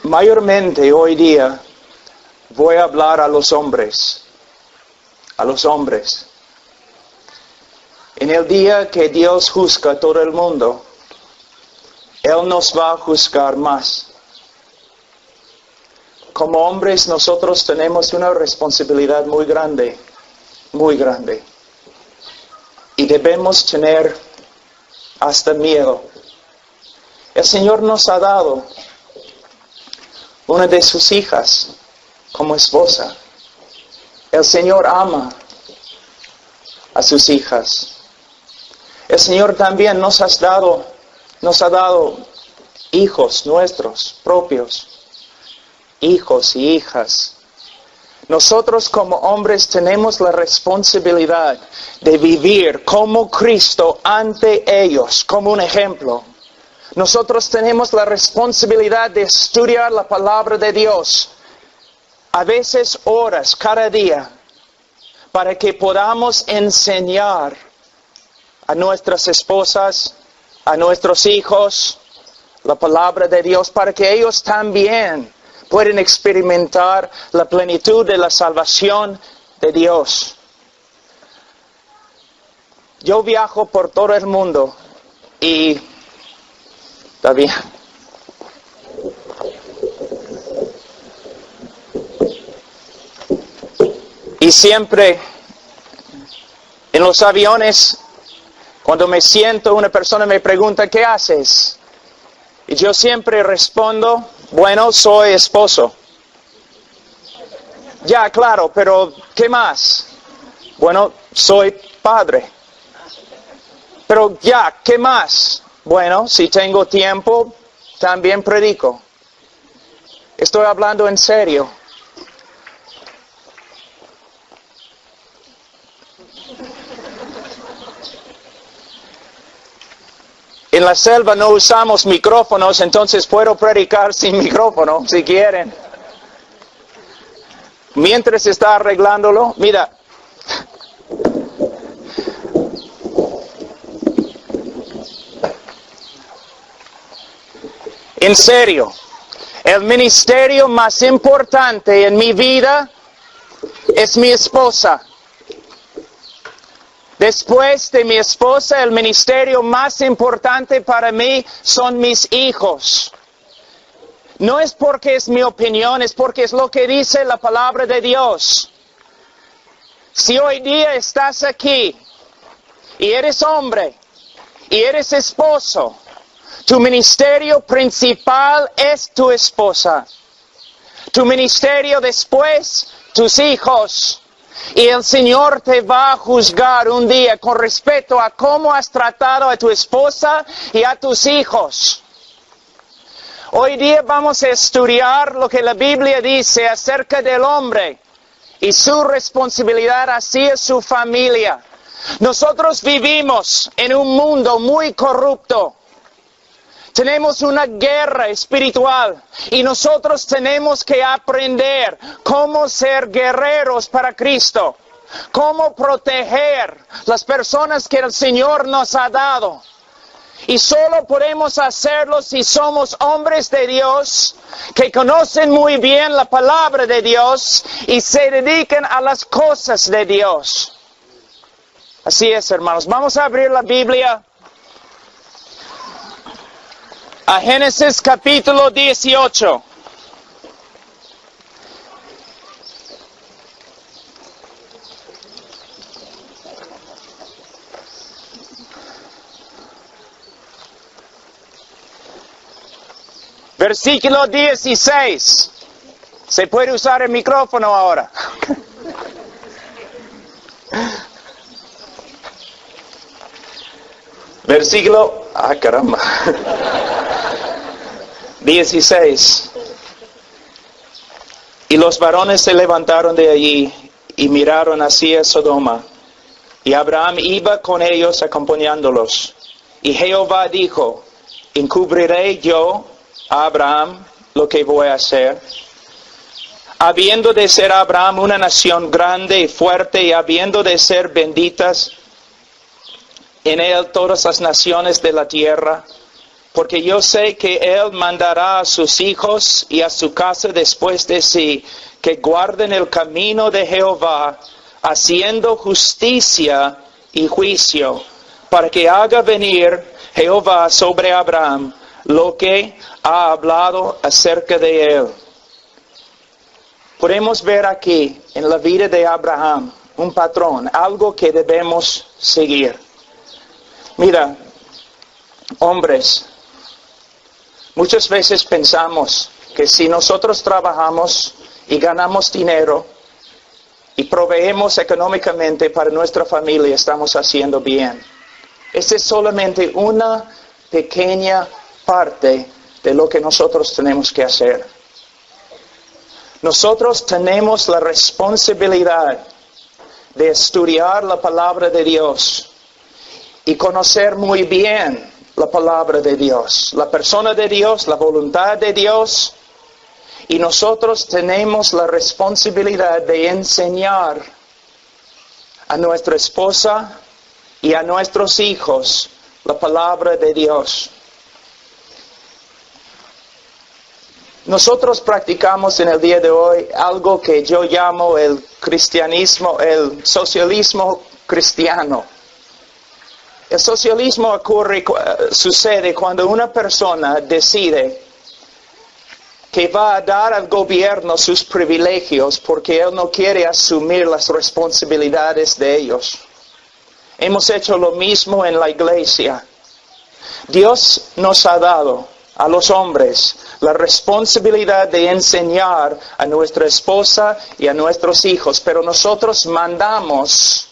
mayormente hoy día voy a hablar a los hombres. A los hombres. En el día que Dios juzga a todo el mundo, Él nos va a juzgar más. Como hombres nosotros tenemos una responsabilidad muy grande. Y debemos tener hasta miedo. El Señor nos ha dado una de sus hijas como esposa. El Señor ama a sus hijas. El Señor también nos ha dado hijos nuestros propios, hijos y hijas. Nosotros como hombres tenemos la responsabilidad de vivir como Cristo ante ellos, como un ejemplo. Nosotros tenemos la responsabilidad de estudiar la palabra de Dios, a veces horas cada día, para que podamos enseñar a nuestras esposas, a nuestros hijos, la palabra de Dios, para que ellos también pueden experimentar la plenitud de la salvación de Dios. Yo viajo por todo el mundo y todavía y siempre en los aviones, cuando me siento, una persona me pregunta, ¿qué haces? Y yo siempre respondo, bueno, soy esposo. Ya, claro, pero ¿qué más? Bueno, soy padre. Pero ya, ¿qué más? Bueno, si tengo tiempo, también predico. Estoy hablando en serio. En la selva no usamos micrófonos, entonces puedo predicar sin micrófono, si quieren. Mientras está arreglándolo, mira. En serio, el ministerio más importante en mi vida es mi esposa. Después de mi esposa, el ministerio más importante para mí son mis hijos. No es porque es mi opinión, es porque es lo que dice la palabra de Dios. Si hoy día estás aquí y eres hombre y eres esposo, tu ministerio principal es tu esposa. Tu ministerio después, tus hijos. Y el Señor te va a juzgar un día con respecto a cómo has tratado a tu esposa y a tus hijos. Hoy día vamos a estudiar lo que la Biblia dice acerca del hombre y su responsabilidad hacia su familia. Nosotros vivimos en un mundo muy corrupto. Tenemos una guerra espiritual y nosotros tenemos que aprender cómo ser guerreros para Cristo, cómo proteger las personas que el Señor nos ha dado. Y solo podemos hacerlo si somos hombres de Dios que conocen muy bien la palabra de Dios y se dedican a las cosas de Dios. Así es, hermanos. Vamos a abrir la Biblia a Génesis capítulo 18. Versículo 16. Se puede usar el micrófono ahora. Versículo, caramba. 16. Y los varones se levantaron de allí y miraron hacia Sodoma. Y Abraham iba con ellos acompañándolos. Y Jehová dijo, ¿encubriré yo a Abraham lo que voy a hacer? Habiendo de ser Abraham una nación grande y fuerte, y habiendo de ser benditas en él todas las naciones de la tierra, porque yo sé que Él mandará a sus hijos y a su casa después de sí, que guarden el camino de Jehová, haciendo justicia y juicio, para que haga venir Jehová sobre Abraham lo que ha hablado acerca de él. Podemos ver aquí en la vida de Abraham un patrón, algo que debemos seguir. Mira, hombres, muchas veces pensamos que si nosotros trabajamos y ganamos dinero y proveemos económicamente para nuestra familia, estamos haciendo bien. Esa es solamente una pequeña parte de lo que nosotros tenemos que hacer. Nosotros tenemos la responsabilidad de estudiar la palabra de Dios y conocer muy bien la palabra de Dios, la persona de Dios, la voluntad de Dios. Y nosotros tenemos la responsabilidad de enseñar a nuestra esposa y a nuestros hijos la palabra de Dios. Nosotros practicamos en el día de hoy algo que yo llamo el cristianismo, el socialismo cristiano. El socialismo sucede cuando una persona decide que va a dar al gobierno sus privilegios porque él no quiere asumir las responsabilidades de ellos. Hemos hecho lo mismo en la iglesia. Dios nos ha dado a los hombres la responsabilidad de enseñar a nuestra esposa y a nuestros hijos, pero nosotros mandamos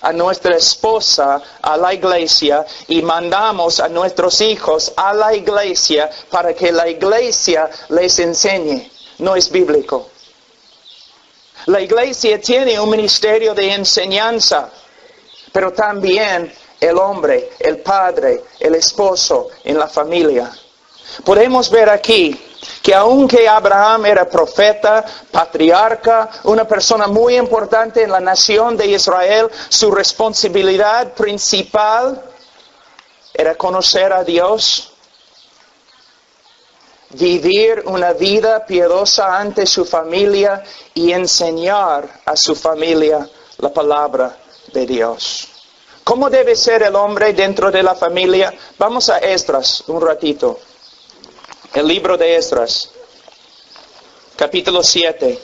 a nuestra esposa a la iglesia y mandamos a nuestros hijos a la iglesia para que la iglesia les enseñe. No es bíblico. La iglesia tiene un ministerio de enseñanza, pero también el hombre, el padre, el esposo en la familia. Podemos ver aquí que aunque Abraham era profeta, patriarca, una persona muy importante en la nación de Israel, su responsabilidad principal era conocer a Dios, vivir una vida piadosa ante su familia y enseñar a su familia la palabra de Dios. ¿Cómo debe ser el hombre dentro de la familia? Vamos a Esdras un ratito. El libro de Esdras, capítulo 7.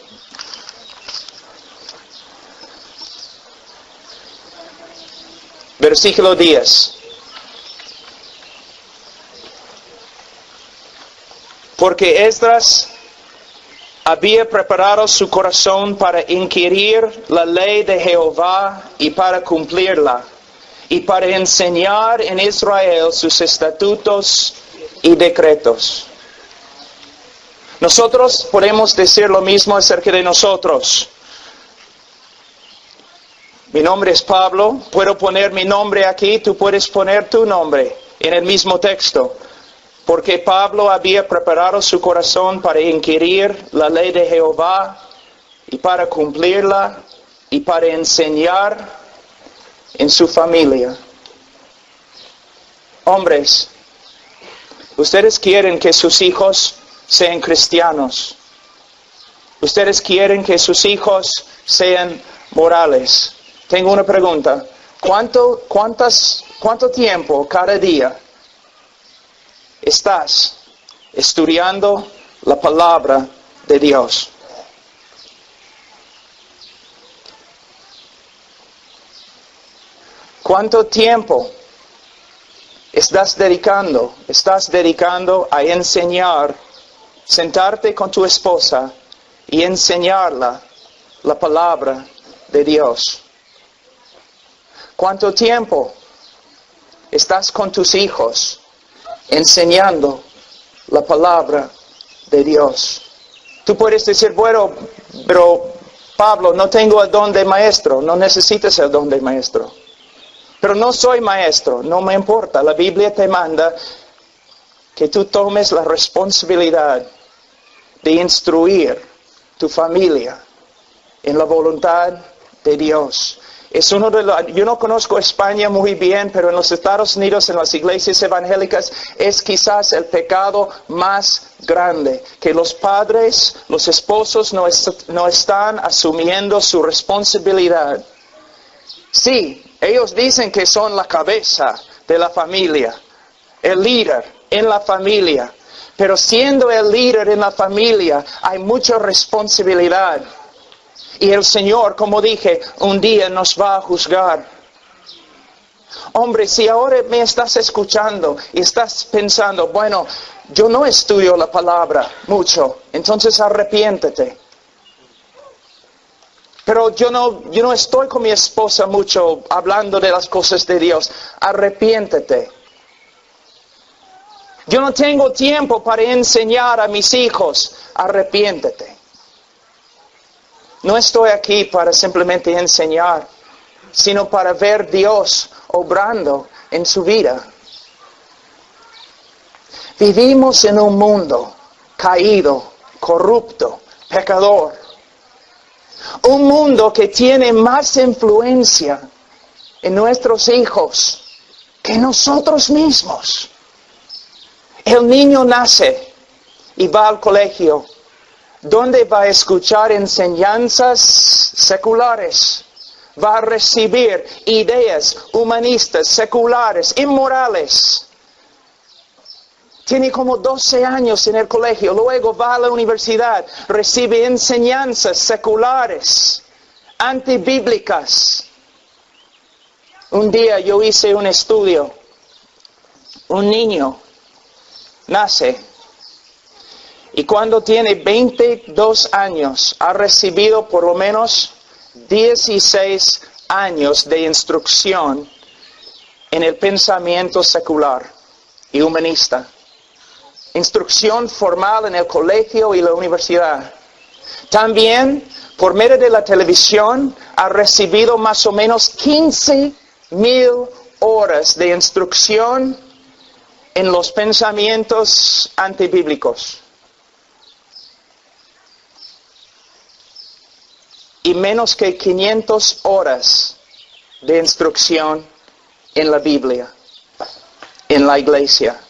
Versículo 10. Porque Esdras había preparado su corazón para inquirir la ley de Jehová y para cumplirla, y para enseñar en Israel sus estatutos y decretos. Nosotros podemos decir lo mismo acerca de nosotros. Mi nombre es Pablo, puedo poner mi nombre aquí, tú puedes poner tu nombre en el mismo texto. Porque Pablo había preparado su corazón para inquirir la ley de Jehová y para cumplirla y para enseñar en su familia. Hombres, ustedes quieren que sus hijos sean cristianos. Ustedes quieren que sus hijos sean morales. Tengo una pregunta. ¿Cuánto tiempo cada día estás estudiando la palabra de Dios? ¿Cuánto tiempo estás dedicando a enseñar, sentarte con tu esposa y enseñarla la palabra de Dios? ¿Cuánto tiempo estás con tus hijos enseñando la palabra de Dios? Tú puedes decir, bueno, pero Pablo, no tengo el don de maestro. No necesitas el don de maestro. Pero no soy maestro, no me importa. La Biblia te manda que tú tomes la responsabilidad de instruir tu familia en la voluntad de Dios. Es uno de los, yo no conozco España muy bien, pero en los Estados Unidos, en las iglesias evangélicas, es quizás el pecado más grande, que los padres, los esposos no están asumiendo su responsabilidad. Sí, ellos dicen que son la cabeza de la familia, el líder en la familia, pero siendo el líder en la familia hay mucha responsabilidad. Y el Señor, como dije, un día nos va a juzgar. Hombre, si ahora me estás escuchando y estás pensando, bueno, yo no estudio la palabra mucho, entonces arrepiéntete. Pero yo no estoy con mi esposa mucho hablando de las cosas de Dios. Arrepiéntete. Yo no tengo tiempo para enseñar a mis hijos. Arrepiéntete. No estoy aquí para simplemente enseñar, sino para ver Dios obrando en su vida. Vivimos en un mundo caído, corrupto, pecador. Un mundo que tiene más influencia en nuestros hijos que nosotros mismos. El niño nace y va al colegio, donde va a escuchar enseñanzas seculares. Va a recibir ideas humanistas, seculares, inmorales. Tiene como 12 años en el colegio, luego va a la universidad, recibe enseñanzas seculares, antibíblicas. Un día yo hice un estudio. Un niño nace y cuando tiene 22 años ha recibido por lo menos 16 años de instrucción en el pensamiento secular y humanista. Instrucción formal en el colegio y la universidad. También, por medio de la televisión, ha recibido más o menos 15,000 horas de instrucción en los pensamientos antibíblicos. Y menos que 500 horas de instrucción en la Biblia, en la iglesia.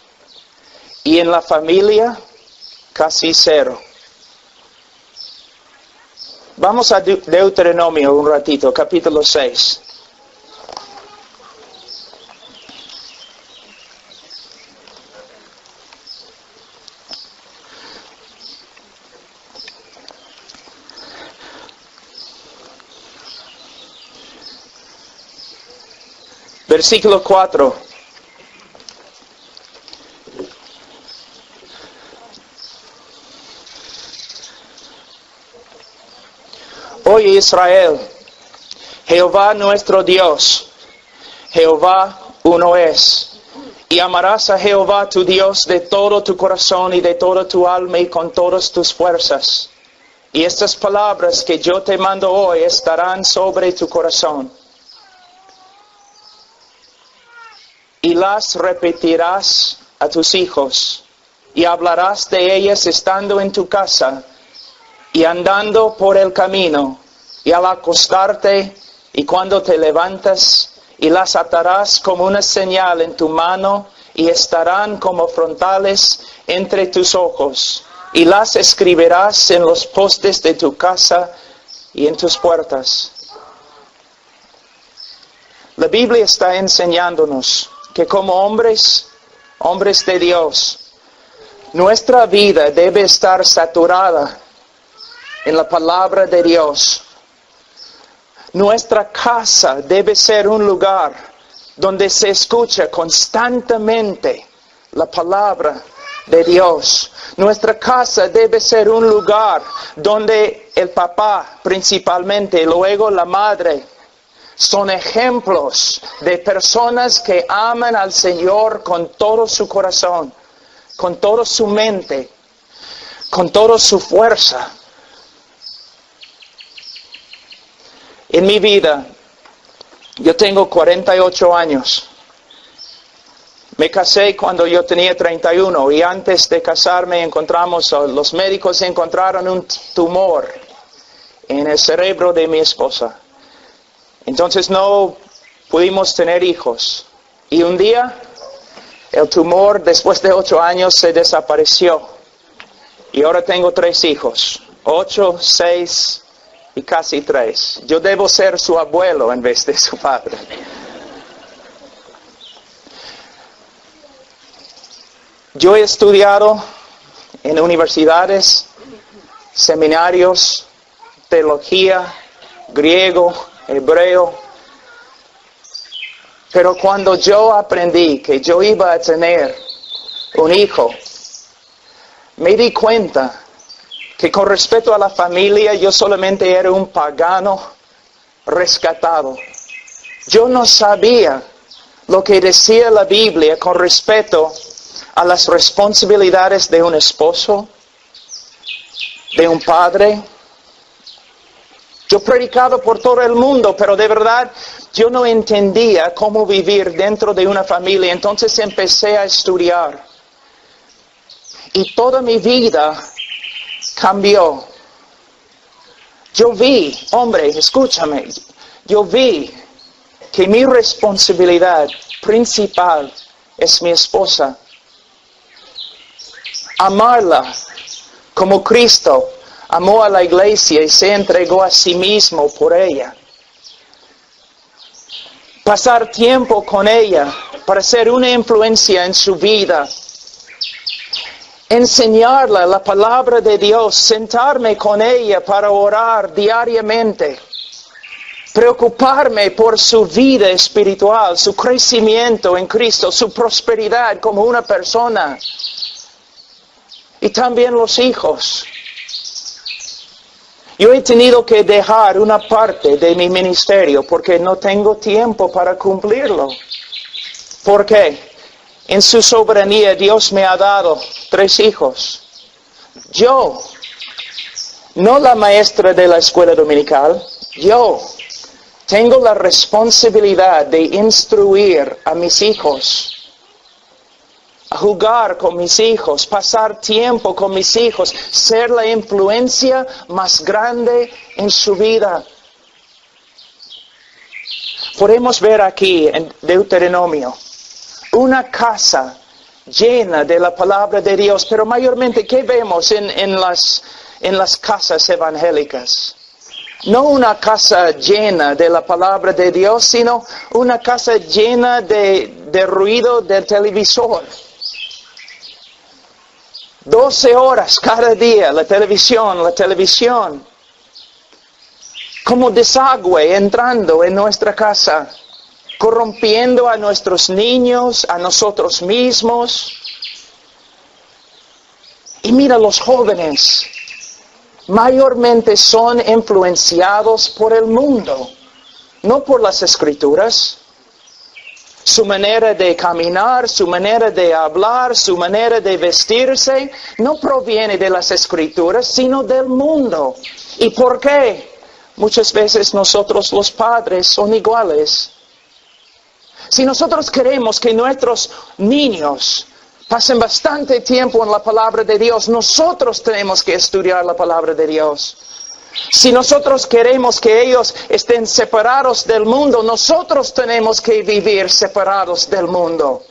Y en la familia, casi cero. Vamos a Deuteronomio un ratito, capítulo 6. Versículo 4. Oye Israel, Jehová nuestro Dios, Jehová uno es. Y amarás a Jehová tu Dios de todo tu corazón y de toda tu alma y con todas tus fuerzas. Y estas palabras que yo te mando hoy estarán sobre tu corazón. Y las repetirás a tus hijos, y hablarás de ellas estando en tu casa, y andando por el camino, y al acostarte, y cuando te levantas, y las atarás como una señal en tu mano, y estarán como frontales entre tus ojos, y las escribirás en los postes de tu casa y en tus puertas. La Biblia está enseñándonos que como hombres de Dios, nuestra vida debe estar saturada en la palabra de Dios. Nuestra casa debe ser un lugar donde se escucha constantemente la palabra de Dios. Nuestra casa debe ser un lugar donde el papá principalmente, luego la madre, son ejemplos de personas que aman al Señor con todo su corazón, con toda su mente, con toda su fuerza. En mi vida, yo tengo 48 años. Me casé cuando yo tenía 31 y antes de casarme los médicos encontraron un tumor en el cerebro de mi esposa. Entonces no pudimos tener hijos. Y un día el tumor, después de 8 años, se desapareció. Y ahora tengo 3 hijos. 8, 6 y casi 3. Yo debo ser su abuelo en vez de su padre. Yo he estudiado en universidades, seminarios, teología, griego, hebreo. Pero cuando yo aprendí que yo iba a tener un hijo, me di cuenta que con respecto a la familia yo solamente era un pagano rescatado. Yo no sabía lo que decía la Biblia con respecto a las responsabilidades de un esposo, de un padre. Yo predicaba por todo el mundo, pero de verdad yo no entendía cómo vivir dentro de una familia. Entonces empecé a estudiar. Y toda mi vida cambió. Yo vi, hombre, escúchame, yo vi que mi responsabilidad principal es mi esposa. Amarla como Cristo amó a la iglesia y se entregó a sí mismo por ella. Pasar tiempo con ella para ser una influencia en su vida. Enseñarla la palabra de Dios, sentarme con ella para orar diariamente. Preocuparme por su vida espiritual, su crecimiento en Cristo, su prosperidad como una persona. Y también los hijos. Yo he tenido que dejar una parte de mi ministerio porque no tengo tiempo para cumplirlo. ¿Por qué? En su soberanía Dios me ha dado 3 hijos. Yo, no la maestra de la escuela dominical, yo tengo la responsabilidad de instruir a mis hijos. A jugar con mis hijos, pasar tiempo con mis hijos, ser la influencia más grande en su vida. Podemos ver aquí en Deuteronomio una casa llena de la palabra de Dios, pero mayormente, ¿qué vemos en las casas evangélicas? No una casa llena de la palabra de Dios, sino una casa llena de ruido del televisor. 12 horas cada día, la televisión. Como desagüe entrando en nuestra casa, corrompiendo a nuestros niños, a nosotros mismos. Y mira, los jóvenes mayormente son influenciados por el mundo, no por las Escrituras. Su manera de caminar, su manera de hablar, su manera de vestirse, no proviene de las Escrituras, sino del mundo. ¿Y por qué? Muchas veces nosotros los padres son iguales. Si nosotros queremos que nuestros niños pasen bastante tiempo en la palabra de Dios, nosotros tenemos que estudiar la palabra de Dios. Si nosotros queremos que ellos estén separados del mundo, nosotros tenemos que vivir separados del mundo.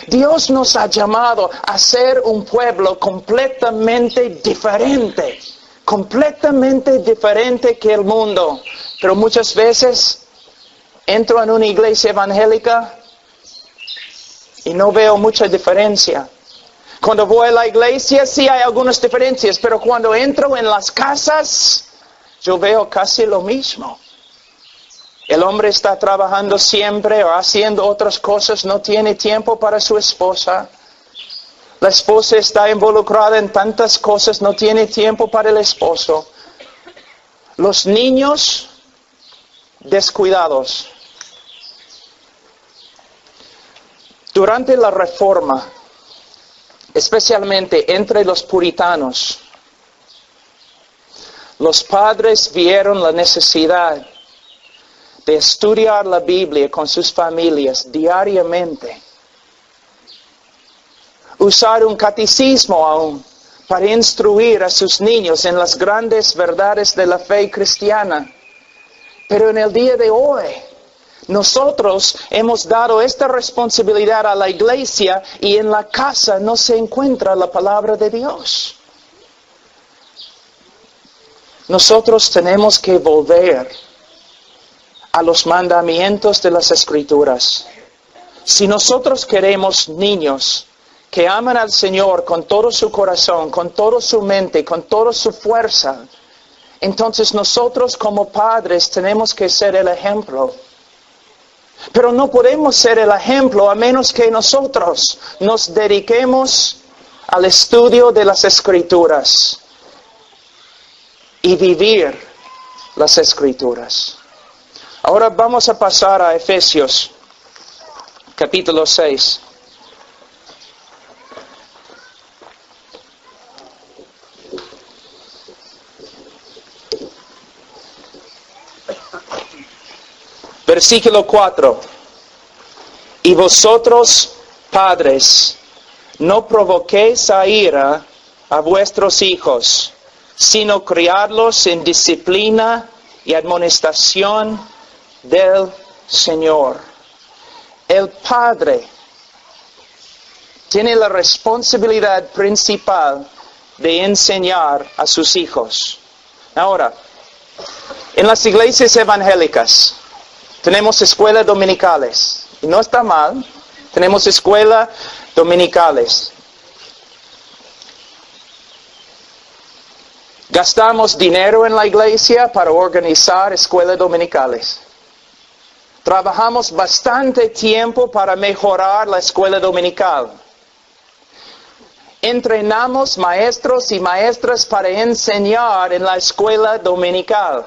Dios nos ha llamado a ser un pueblo completamente diferente que el mundo. Pero muchas veces entro en una iglesia evangélica y no veo mucha diferencia. Cuando voy a la iglesia sí hay algunas diferencias, pero cuando entro en las casas, yo veo casi lo mismo. El hombre está trabajando siempre o haciendo otras cosas, no tiene tiempo para su esposa. La esposa está involucrada en tantas cosas, no tiene tiempo para el esposo. Los niños descuidados. Durante la Reforma, especialmente entre los puritanos, los padres vieron la necesidad de estudiar la Biblia con sus familias diariamente. Usar un catecismo aún para instruir a sus niños en las grandes verdades de la fe cristiana. Pero en el día de hoy, nosotros hemos dado esta responsabilidad a la iglesia y en la casa no se encuentra la palabra de Dios. Nosotros tenemos que volver a los mandamientos de las Escrituras. Si nosotros queremos niños que aman al Señor con todo su corazón, con toda su mente, con toda su fuerza, entonces nosotros como padres tenemos que ser el ejemplo. Pero no podemos ser el ejemplo a menos que nosotros nos dediquemos al estudio de las Escrituras y vivir las Escrituras. Ahora vamos a pasar a Efesios, capítulo 6. Versículo 4. Y vosotros, padres, no provoquéis a ira a vuestros hijos, sino criadlos en disciplina y admonestación del Señor. El padre tiene la responsabilidad principal de enseñar a sus hijos. Ahora, en las iglesias evangélicas tenemos escuelas dominicales. Y no está mal, tenemos escuelas dominicales. Gastamos dinero en la iglesia para organizar escuelas dominicales. Trabajamos bastante tiempo para mejorar la escuela dominical. Entrenamos maestros y maestras para enseñar en la escuela dominical.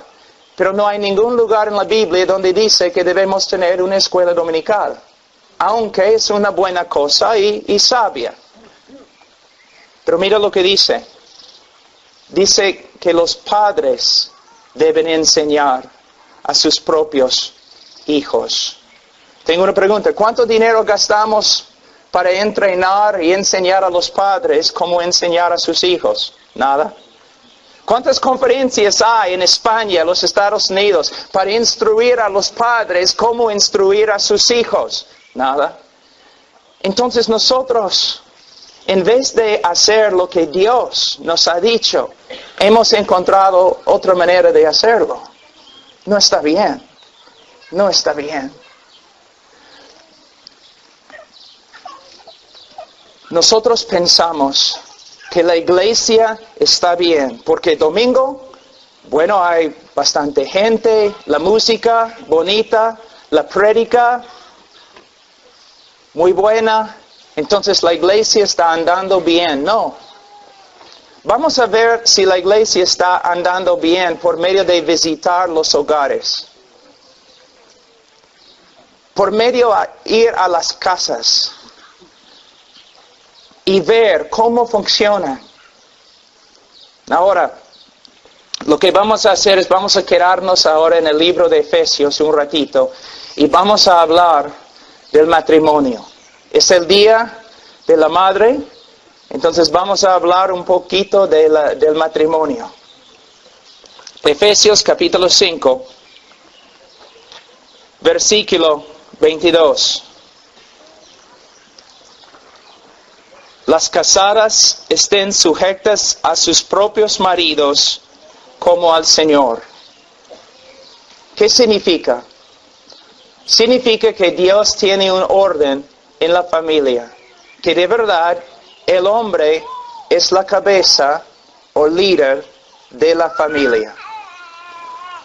Pero no hay ningún lugar en la Biblia donde dice que debemos tener una escuela dominical. Aunque es una buena cosa y sabia. Pero mira lo que dice. Dice que los padres deben enseñar a sus propios hijos. Tengo una pregunta. ¿Cuánto dinero gastamos para entrenar y enseñar a los padres cómo enseñar a sus hijos? Nada. ¿Cuántas conferencias hay en España, en los Estados Unidos, para instruir a los padres cómo instruir a sus hijos? Nada. Entonces nosotros, en vez de hacer lo que Dios nos ha dicho, hemos encontrado otra manera de hacerlo. No está bien. No está bien. Nosotros pensamos que la iglesia está bien, porque domingo, bueno, hay bastante gente, la música bonita, la prédica muy buena, entonces la iglesia está andando bien. No. Vamos a ver si la iglesia está andando bien por medio de visitar los hogares. Por medio de ir a las casas y ver cómo funciona. Ahora, lo que vamos a hacer es vamos a quedarnos ahora en el libro de Efesios un ratito y vamos a hablar del matrimonio. Es el día de la madre, entonces vamos a hablar un poquito del matrimonio. Efesios capítulo 5, versículo 22. Las casadas estén sujetas a sus propios maridos como al Señor. ¿Qué significa? Significa que Dios tiene un orden en la familia, que de verdad el hombre es la cabeza o líder de la familia.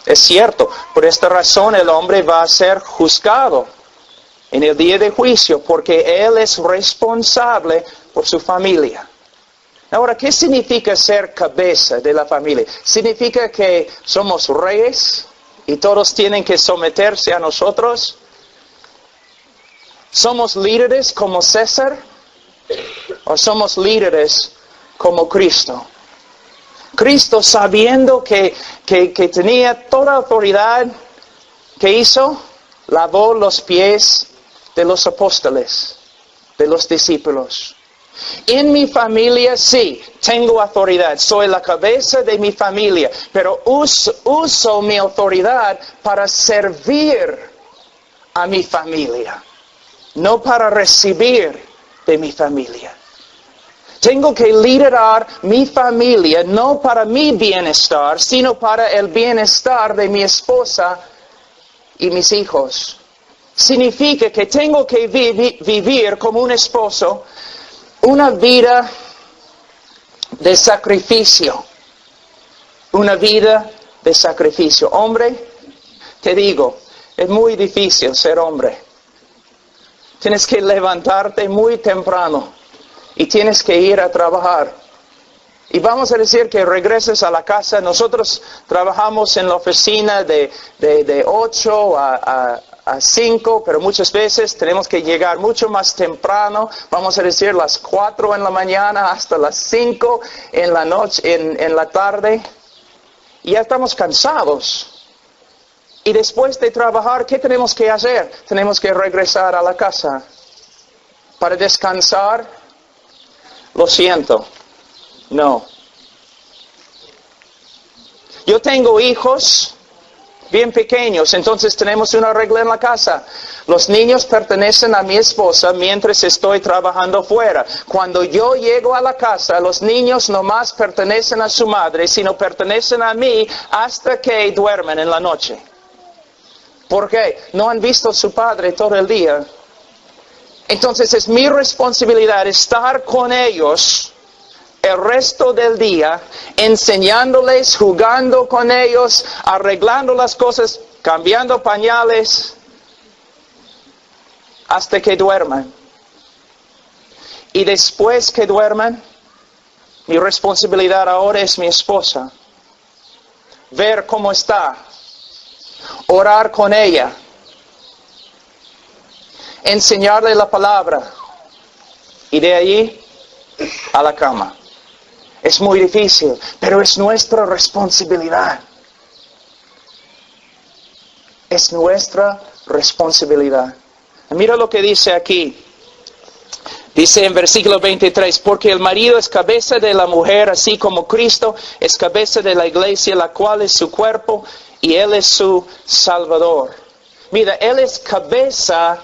Es cierto, por esta razón el hombre va a ser juzgado en el día de juicio, porque él es responsable por su familia. Ahora, ¿qué significa ser cabeza de la familia? ¿Significa que somos reyes y todos tienen que someterse a nosotros? ¿Somos líderes como César? ¿O somos líderes como Cristo? Cristo, sabiendo que tenía toda autoridad, ¿qué hizo? Lavó los pies de los apóstoles, de los discípulos. En mi familia sí, tengo autoridad, soy la cabeza de mi familia, pero uso mi autoridad para servir a mi familia, no para recibir de mi familia. Tengo que liderar mi familia no para mi bienestar, sino para el bienestar de mi esposa y mis hijos. Significa que tengo que vivir como un esposo una vida de sacrificio. Una vida de sacrificio. Hombre, te digo, es muy difícil ser hombre. Tienes que levantarte muy temprano y tienes que ir a trabajar. Y vamos a decir que regreses a la casa. Nosotros trabajamos en la oficina de 8 a 5, pero muchas veces tenemos que llegar mucho más temprano. Vamos a decir las 4 en la mañana hasta las 5 en la noche, en la tarde. Y ya estamos cansados. Y después de trabajar, ¿qué tenemos que hacer? Tenemos que regresar a la casa para descansar. Lo siento. No. Yo tengo hijos bien pequeños, entonces tenemos una regla en la casa. Los niños pertenecen a mi esposa mientras estoy trabajando fuera. Cuando yo llego a la casa, los niños no más pertenecen a su madre, sino pertenecen a mí hasta que duermen en la noche. ¿Por qué? No han visto a su padre todo el día. Entonces es mi responsabilidad estar con ellos el resto del día, enseñándoles, jugando con ellos, arreglando las cosas, cambiando pañales, hasta que duerman. Y después que duerman, mi responsabilidad ahora es mi esposa. Ver cómo está, orar con ella, enseñarle la palabra, y de allí a la cama. Es muy difícil, pero es nuestra responsabilidad. Es nuestra responsabilidad. Mira lo que dice aquí. Dice en versículo 23, porque el marido es cabeza de la mujer, así como Cristo es cabeza de la iglesia, la cual es su cuerpo, y Él es su Salvador. Mira, Él es cabeza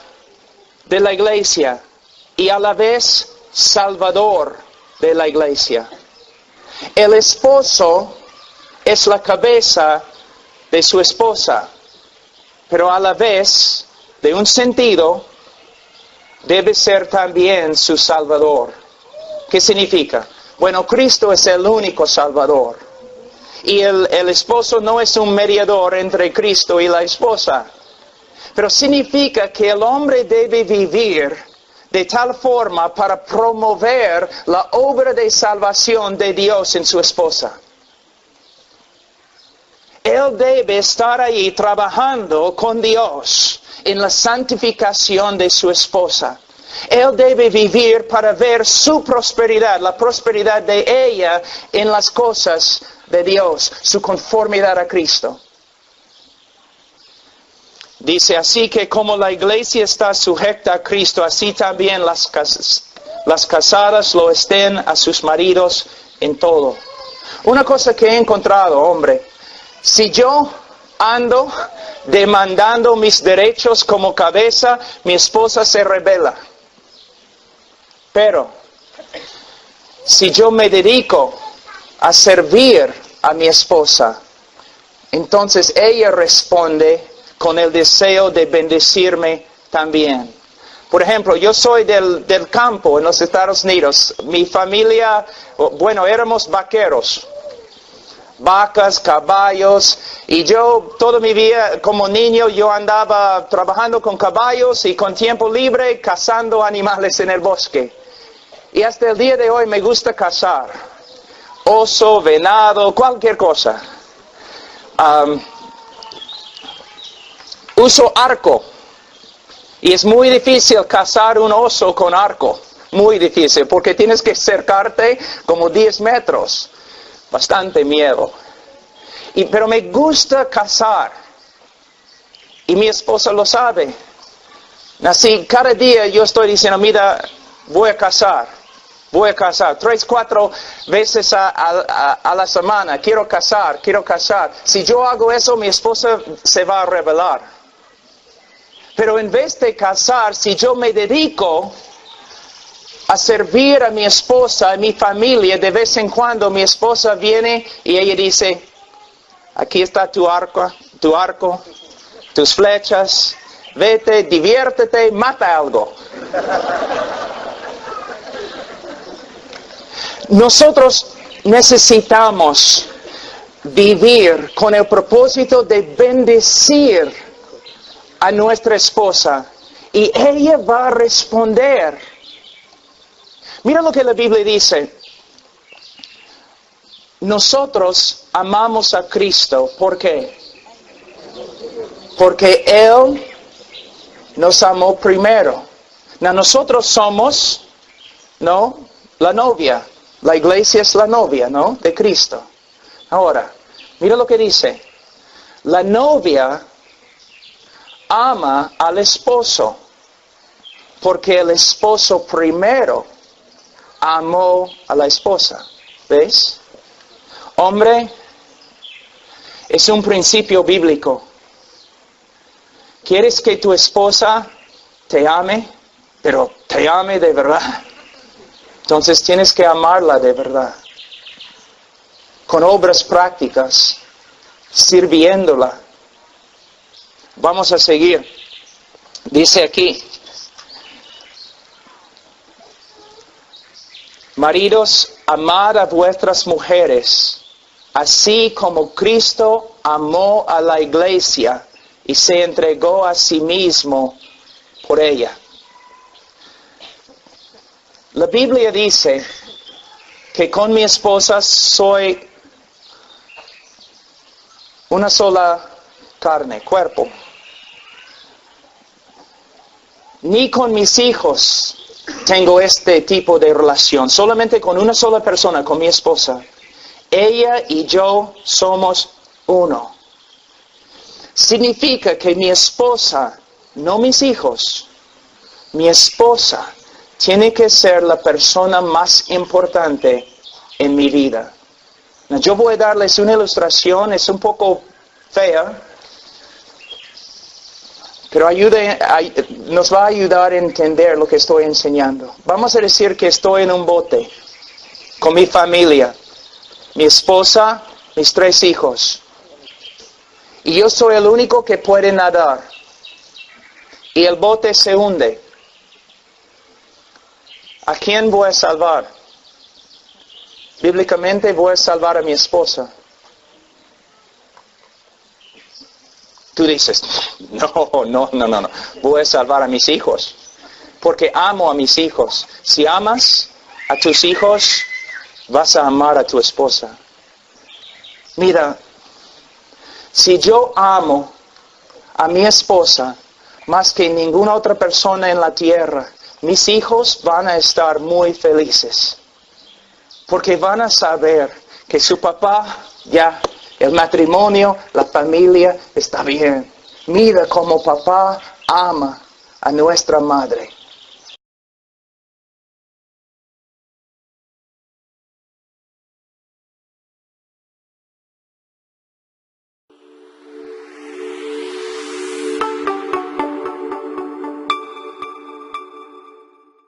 de la iglesia, y a la vez Salvador de la iglesia. El esposo es la cabeza de su esposa, pero a la vez, de un sentido, debe ser también su Salvador. ¿Qué significa? Bueno, Cristo es el único Salvador. Y el esposo no es un mediador entre Cristo y la esposa. Pero significa que el hombre debe vivir de tal forma para promover la obra de salvación de Dios en su esposa. Él debe estar ahí trabajando con Dios en la santificación de su esposa. Él debe vivir para ver su prosperidad, la prosperidad de ella en las cosas de Dios, su conformidad a Cristo. Dice, así que como la iglesia está sujeta a Cristo, así también las casadas lo estén a sus maridos en todo. Una cosa que he encontrado, hombre, si yo ando demandando mis derechos como cabeza, mi esposa se rebela. Pero, si yo me dedico a servir a mi esposa, entonces ella responde con el deseo de bendecirme también. Por ejemplo, yo soy del campo en los Estados Unidos. Mi familia, bueno, éramos vaqueros. Vacas, caballos, y yo toda mi vida como niño yo andaba trabajando con caballos y con tiempo libre cazando animales en el bosque. Y hasta el día de hoy me gusta cazar. Oso, venado, cualquier cosa. Uso arco. Y es muy difícil cazar un oso con arco. Muy difícil, porque tienes que acercarte como 10 metros. Bastante miedo. Pero me gusta cazar. Y mi esposa lo sabe. Así, cada día yo estoy diciendo, mira, voy a cazar. Voy a casar 3, 4 veces a la semana. Quiero casar. Si yo hago eso, mi esposa se va a rebelar. Pero en vez de casar, si yo me dedico a servir a mi esposa, a mi familia, de vez en cuando mi esposa viene y ella dice, aquí está tu arco, tus flechas, vete, diviértete, mata algo. Nosotros necesitamos vivir con el propósito de bendecir a nuestra esposa y ella va a responder. Mira lo que la Biblia dice. Nosotros amamos a Cristo. ¿Por qué? Porque Él nos amó primero. Nosotros somos, ¿no?, la novia. La iglesia es la novia, ¿no?, de Cristo. Ahora, mira lo que dice. La novia ama al esposo, porque el esposo primero amó a la esposa. ¿Ves? Hombre, es un principio bíblico. ¿Quieres que tu esposa te ame? Pero te ame de verdad. Entonces tienes que amarla de verdad. Con obras prácticas, sirviéndola. Vamos a seguir. Dice aquí, maridos, amad a vuestras mujeres, así como Cristo amó a la iglesia y se entregó a sí mismo por ella. La Biblia dice que con mi esposa soy una sola carne, cuerpo. Ni con mis hijos tengo este tipo de relación, solamente con una sola persona, con mi esposa. Ella y yo somos uno. Significa que mi esposa, no mis hijos, mi esposa tiene que ser la persona más importante en mi vida. Yo voy a darles una ilustración, es un poco fea, pero nos va a ayudar a entender lo que estoy enseñando. Vamos a decir que estoy en un bote con mi familia, mi esposa, mis 3 hijos. Y yo soy el único que puede nadar. Y el bote se hunde. ¿A quién voy a salvar? Bíblicamente voy a salvar a mi esposa. Tú dices, no. Voy a salvar a mis hijos. Porque amo a mis hijos. Si amas a tus hijos, vas a amar a tu esposa. Mira, si yo amo a mi esposa más que ninguna otra persona en la tierra, mis hijos van a estar muy felices. Porque van a saber que su papá, ya, el matrimonio, la familia está bien. Mira cómo papá ama a nuestra madre.